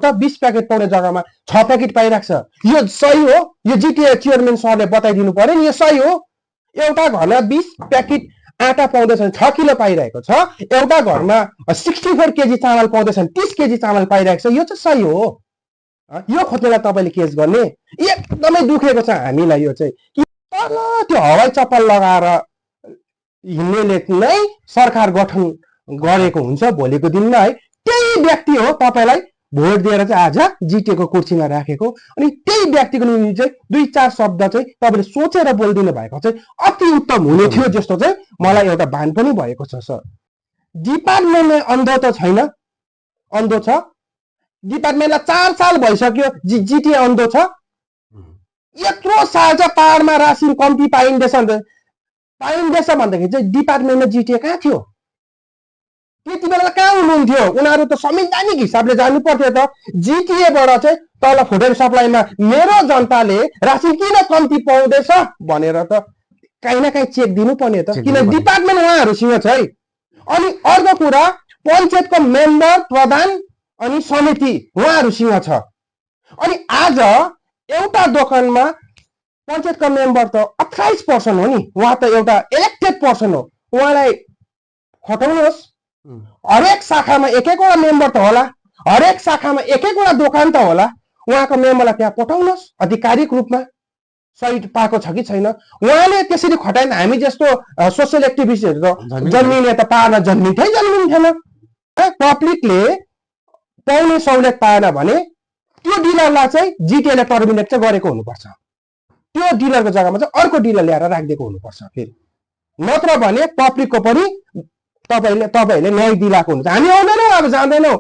20 packet पाउने जग्गामा 6 packet पाइरहेको छ। यो सही हो? यो जिटिए चेयरम्यान सरले बताइदिनु पर्यो नि, यो सही हो? एउटा घरमा 20 प्याकेट आटा पाउँदैछन्, 6 किलो पाइरहेको छ। एउटा घरमा 64 केजी चामल पाउँदैछन्, 30 केजी चामल पाइरहेको छ। यो चाहिँ सही हो? यो खोज्नेलाई तपाईँले केस गर्ने? एकदमै दुखेको छ हामीलाई यो चाहिँ। कि तल त्यो हवाई चप्पल लगाएर हिँड्नेले नै सरकार गठन गरेको हुन्छ भोलिको दिनमा है। त्यही व्यक्ति हो तपाईँलाई भोट दिएर चाहिँ आज जिटिएको कुर्सीमा राखेको। अनि त्यही व्यक्तिको निम्ति चाहिँ 2-4 शब्द चाहिँ तपाईँले सोचेर बोलिदिनु भएको चाहिँ अति उत्तम हुने थियो जस्तो चाहिँ मलाई एउटा भान पनि भएको छ सर। डिपार्टमेन्टले अन्धो त छैन, अन्धो छ। डिपार्टमेन्टलाई 4 साल भइसक्यो, जिटिए अन्धो छ। यत्रो साल चाहिँ पाहाडमा रासिन कम्ती पाइँदैछ भन्दाखेरि चाहिँ डिपार्टमेन्टमा जिटिए कहाँ थियो? त्यति बेला कहाँ हुनुहुन्थ्यो? उनीहरू त संवैधानिक हिसाबले जानु पर्थ्यो त। जिटिएबाट चाहिँ तल फुड एन्ड सप्लाईमा मेरो जनताले रासिन किन कम्ती पाउँदैछ भनेर त काहीँ न काहीँ चेक दिनुपर्ने त, किन डिपार्टमेन्ट उहाँहरूसँग छ है। अनि अर्को कुरा, पञ्चायतको मेम्बर, प्रधान अनि समिति उहाँहरूसँग छ। अनि आज एउटा दोकानमा पञ्चायतको मेम्बर त 28% हो नि, उहाँ त एउटा इलेक्टेड पर्सन हो। उहाँलाई खटाउनुहोस्। हरेक शाखामा एक एकवटा मेम्बर त होला, हरेक शाखामा एक एकवटा दोकान त होला। उहाँको मेम्बरलाई त्यहाँ पठाउनुहोस् आधिकारिक रूपमा। सही पाएको छ कि छैन? उहाँले त्यसरी खटाएन हामी जस्तो सोसियल एक्टिभिस्टहरू त जन्मिने त पाहाडमा जन्मिन्थेन। पब्लिकले पाउने सहुलियत पाएन भने त्यो डिलरलाई चाहिँ जिटिएले टर्मिनेट चाहिँ गरेको हुनुपर्छ। त्यो डिलरको जग्गामा चाहिँ अर्को डिलर ल्याएर राखिदिएको हुनुपर्छ फेरि। नत्र भने पब्लिकको पनि तपाईँहरूले न्याय दिलाएको हुन्छ। हामी आउँदैनौँ, अब जाँदैनौँ।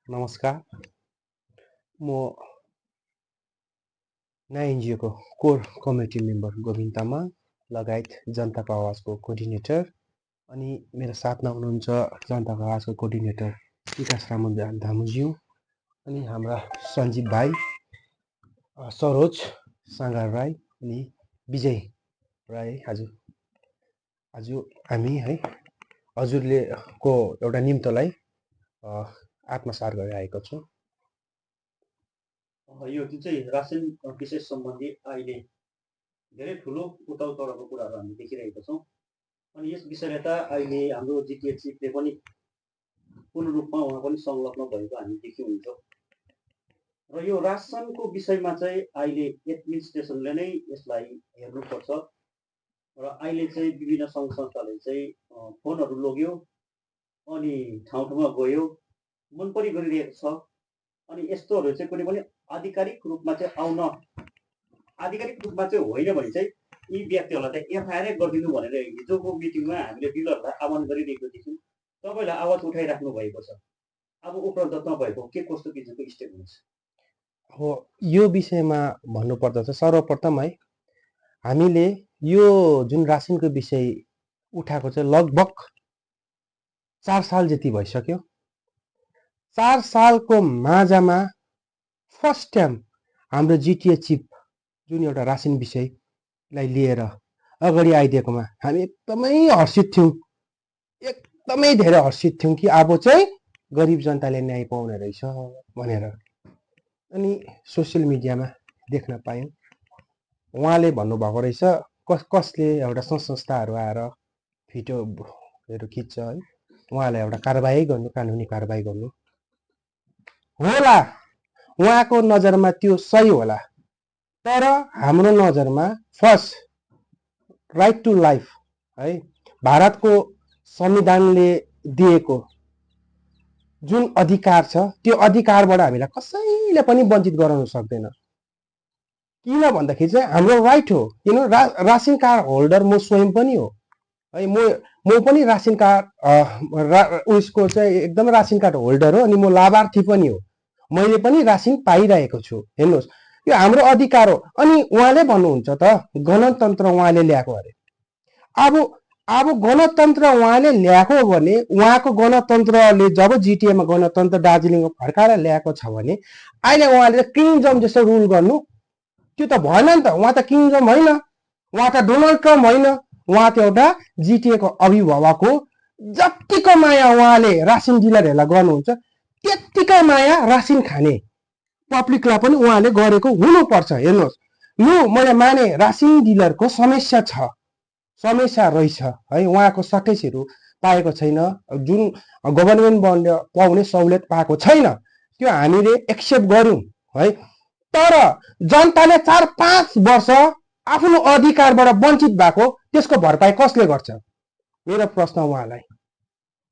नमस्कार, म नयाँ एनजिओको core committee member Govind Tamang लगायत जनताको आवाजको कोअर्डिनेटर, अनि मेरो साथमा हुनुहुन्छ जनताको आवाजको कोअर्डिनेटर विकास रामन धामुज्यू, अनि हाम्रा सञ्जीव भाइ, सरोज सागर राई अनि विजय राई। आज हामी है हजुरले को एउटा निम्तोलाई आत्मसात गरेर आएको छौँ। यो जुन चाहिँ रासन विषय सम्बन्धी अहिले धेरै ठुलो उताउ चढाउको कुराहरू हामी देखिरहेका छौँ। अनि यस विषयलाई त अहिले हाम्रो जिटिए चिफले पनि पूर्ण रूपमा उहाँ पनि संलग्न भएको हामी देखिन्छ। र यो रासनको विषयमा चाहिँ अहिले एडमिनिस्ट्रेसनले नै यसलाई हेर्नुपर्छ। र अहिले चाहिँ विभिन्न सङ्घ संस्थाले चाहिँ फोनहरू लग्यो, अनि ठाउँ ठाउँमा गयो, मन पनि गरिरहेको छ। अनि यस्तोहरू चाहिँ कुनै पनि आधिकारिक रूपमा चाहिँ आधिकारिक रूपमा चाहिँ होइन भने चाहिँ यी व्यक्तिहरूलाई चाहिँ एफआइआर गरिदिनु भनेर हिजोको मिटिङमा हामीले डिलरलाई आह्वान गरिरहेको थियौँ। तपाईँलाई आवाज उठाइराख्नु भएको छ। अब उपरान्त तपाईँको के कस्तो किसिमको स्टेप हुन्छ? हो, यो विषयमा भन्नुपर्दा चाहिँ सर्वप्रथम है हामीले यो जुन रासिनको विषय उठाएको चाहिँ लगभग 4 साल जति भइसक्यो। 4 सालको माझमा फर्स्ट टाइम हाम्रो जिटिए चिफ जुन एउटा रासिन विषयलाई लिएर अगाडि आइदिएकोमा हामी एकदमै हर्षित थियौँ, एकदमै धेरै हर्षित थियौँ कि अब चाहिँ गरिब जनताले न्याय पाउने रहेछ भनेर। अनि सोसियल मिडियामा देख्न पायौँ, उहाँले भन्नुभएको रहेछ कसले एउटा संस्थाहरू आएर भिडियोहरू खिच्छ है, उहाँलाई एउटा कारबाही गर्नु, कानुनी कारबाही गर्नु होला। उहाँको नजरमा त्यो सही होला, तर हाम्रो नजरमा फर्स्ट राइट टु लाइफ है, भारतको संविधानले दिएको जुन अधिकार छ त्यो अधिकारबाट हामीलाई कसैले पनि वञ्चित गराउन सक्दैन। किन भन्दाखेरि चाहिँ हाम्रो राइट हो। किन रासिन कार्ड होल्डर म स्वयं पनि हो है, म पनि रासिन कार्ड उसको चाहिँ एकदम रासिन कार्ड होल्डर हो, अनि म लाभार्थी पनि हो। मैले पनि रासिन पाइरहेको छु। हेर्नुहोस्, यो हाम्रो अधिकार हो। अनि उहाँले भन्नुहुन्छ त गणतन्त्र उहाँले ल्याएको अरे। अब गणतन्त्र उहाँले ल्याएको भने उहाँको गणतन्त्रले जब जिटिएमा गणतन्त्र दार्जिलिङमा फर्काएर ल्याएको छ भने अहिले उहाँले किङडम जस्तो रुल गर्नु त्यो त भएन नि त। उहाँ त किङडम होइन, उहाँ त डोनाल्ड ट्रम्प होइन, उहाँ त एउटा जिटिएको अभिभावक हो। जतिको माया उहाँले रासिन डिलरहरूलाई गर्नुहुन्छ त्यत्तिकै माया रासिन खाने पब्लिकलाई पनि उहाँले गरेको हुनुपर्छ। हेर्नुहोस्, लु मैले माने रासिन डिलरको समस्या छ, समस्या रहेछ है, उहाँको सटेजहरू पाएको छैन, जुन गभर्मेन्ट बन्ड पाउने सहुलियत पाएको छैन, त्यो हामीले एक्सेप्ट गर्यौं है। तर जनताले 4-5 वर्ष आफ्नो अधिकारबाट वञ्चित भएको त्यसको भरपाई कसले गर्छ? मेरो प्रश्न उहाँलाई,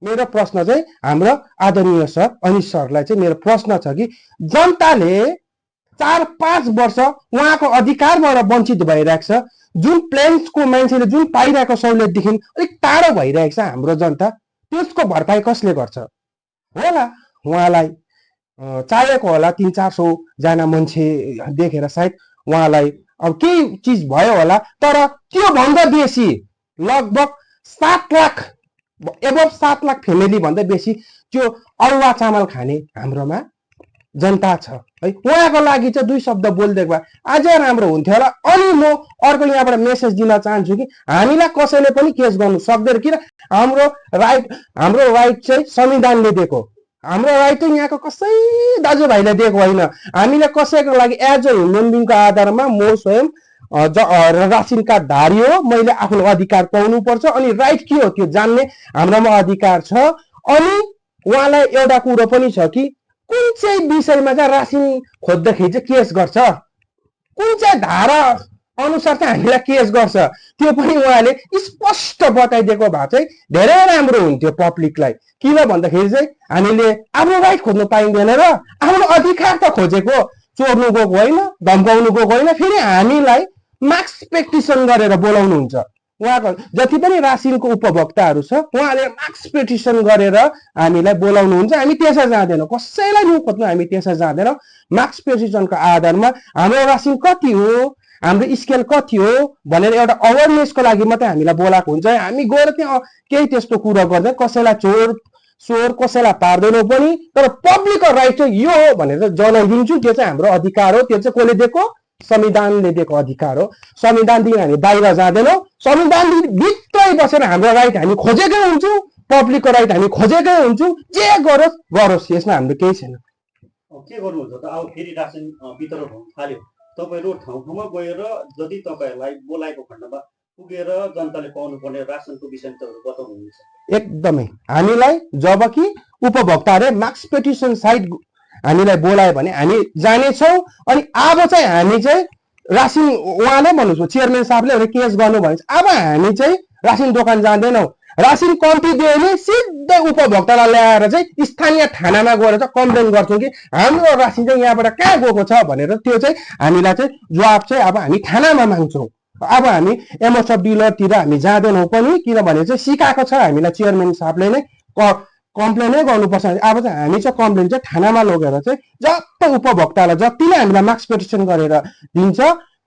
मेरो प्रश्न चाहिँ हाम्रो आदरणीय सर अनिश सरलाई चाहिँ मेरो प्रश्न छ कि जनताले 4-5 वर्ष उहाँको अधिकारबाट वञ्चित भइरहेको छ, जुन प्लेन्सको मान्छेले जुन पाइरहेको सहुलियतदेखि अलिक टाढो भइरहेको छ हाम्रो जनता, त्यसको भरपाई कसले गर्छ? होला उहाँलाई चाहिएको होला 300-400 जना मान्छे देखेर सायद उहाँलाई अब केही चिज भयो होला, तर त्यो भन्दा बेसी लगभग 7 लाख एबभ 7 लाख फ्यामिली भन्दा बेसी त्यो अरुवा चामल खाने हाम्रोमा जनता छ है। उहाँको लागि चाहिँ 2 शब्द बोलिदिएको भए अझ राम्रो हुन्थ्यो होला। अनि म अर्को यहाँबाट मेसेज दिन चाहन्छु कि हामीलाई कसैले पनि केस गर्नु सक्दैन, किन हाम्रो राइट चाहिँ संविधानले दिएको, हाम्रो राइट चाहिँ यहाँको कसै दाजुभाइले दिएको होइन। हामीले कसैको लागि एज अ ह्युमन बिङको आधारमा म स्वयं रासिन कार्ड धारी हो, मैले आफ्नो अधिकार पाउनुपर्छ अनि राइट के हो त्यो जान्ने हाम्रोमा अधिकार छ। अनि उहाँलाई एउटा कुरो पनि छ कि कुन चाहिँ विषयमा चाहिँ रासिन खोज्दाखेरि चाहिँ केस गर्छ, कुन चाहिँ धारा अनुसार चाहिँ हामीलाई केस गर्छ, त्यो पनि उहाँले स्पष्ट बताइदिएको भए चाहिँ धेरै राम्रो हुन्थ्यो पब्लिकलाई। किन भन्दाखेरि चाहिँ हामीले आफ्नो राइट खोज्नु पाइँदैन र आफ्नो अधिकार त खोजेको, चोर्नु गएको होइन, धम्काउनु गएको होइन। फेरि हामीलाई मार्क्स पेटिसन गरेर बोलाउनुहुन्छ। उहाँको जति पनि रासिनको उपभोक्ताहरू छ उहाँले मार्क्स पेटिसन गरेर हामीलाई बोलाउनुहुन्छ। हामी त्यसै जाँदैनौँ, कसैलाई न्यु खोज्नु हामी त्यसै जाँदैनौँ। मार्क्स पेटिसनको आधारमा हाम्रो रासिन कति हो, हाम्रो स्केल कति हो भनेर एउटा अवेरनेसको लागि मात्रै हामीलाई बोलाएको हुन्छ। हामी गएर त्यहाँ केही त्यस्तो कुरा गर्दैन, कसैलाई चोर कसैलाई पार्दैनौँ पनि, तर पब्लिकको राइट चाहिँ यो हो भनेर जनाइदिन्छु। त्यो चाहिँ हाम्रो अधिकार हो, त्यो चाहिँ कसले दिएको? संविधानले दिएको अधिकार हो। संविधानदेखि हामी बाहिर जाँदैनौँ, संविधानदेखि भित्रै बसेर हाम्रो राइट हामी खोजेकै हुन्छौँ, पब्लिकको राइट हामी खोजेकै हुन्छौँ। जे गरोस् यसमा हाम्रो केही छैन। के गर्नुहुन्छ त? अब फेरि रासिन वितरण हुन थाल्यो, तपाईँहरू ठाउँ ठाउँमा गएर जति तपाईँहरूलाई बोलाएको खण्डमा पुगेर जनताले पाउनुपर्ने रासनको विषयमा तपाईँहरू बताउनुहुन्छ? एकदमै हामीलाई जब कि उपभोक्ताले मार्क्स पेटिसन साइट हामीलाई बोलायो भने हामी जानेछौँ। अनि अब चाहिँ हामी चाहिँ रासिन उहाँले भन्नुहोस् चेयरम्यान साहबले केस गर्नु भने अब हामी चाहिँ रासिन दोकान जाँदैनौँ। रासिन कम्ती दियो भने सिधै उपभोक्तालाई ल्याएर चाहिँ स्थानीय थानामा गएर चाहिँ कम्प्लेन गर्छौँ कि हाम्रो रासिन चाहिँ यहाँबाट कहाँ गएको छ भनेर। त्यो चाहिँ हामीलाई चाहिँ जवाब चाहिँ अब हामी थानामा माग्छौँ। अब हामी एमएसएफ डिलरतिर हामी जाँदैनौँ पनि, किनभने चाहिँ सिकाएको छ हामीलाई चेयरम्यान साहबले नै कम्प्लेनै गर्नुपर्छ। अब चाहिँ हामी चाहिँ कम्प्लेन चाहिँ थानामा लगेर चाहिँ जति उपभोक्तालाई जतिले हामीलाई मार्क्स पेटिसन गरेर दिन्छ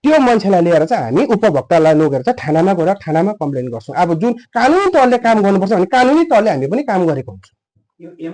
त्यो मान्छेलाई लिएर चाहिँ हामी उपभोक्तालाई लगेर चाहिँ थानामा गएर थानामा कम्प्लेन गर्छौँ। अब जुन कानुनी तहले काम गर्नुपर्छ भने कानुनी तहले हामी पनि काम गरेको हुन्छौँ।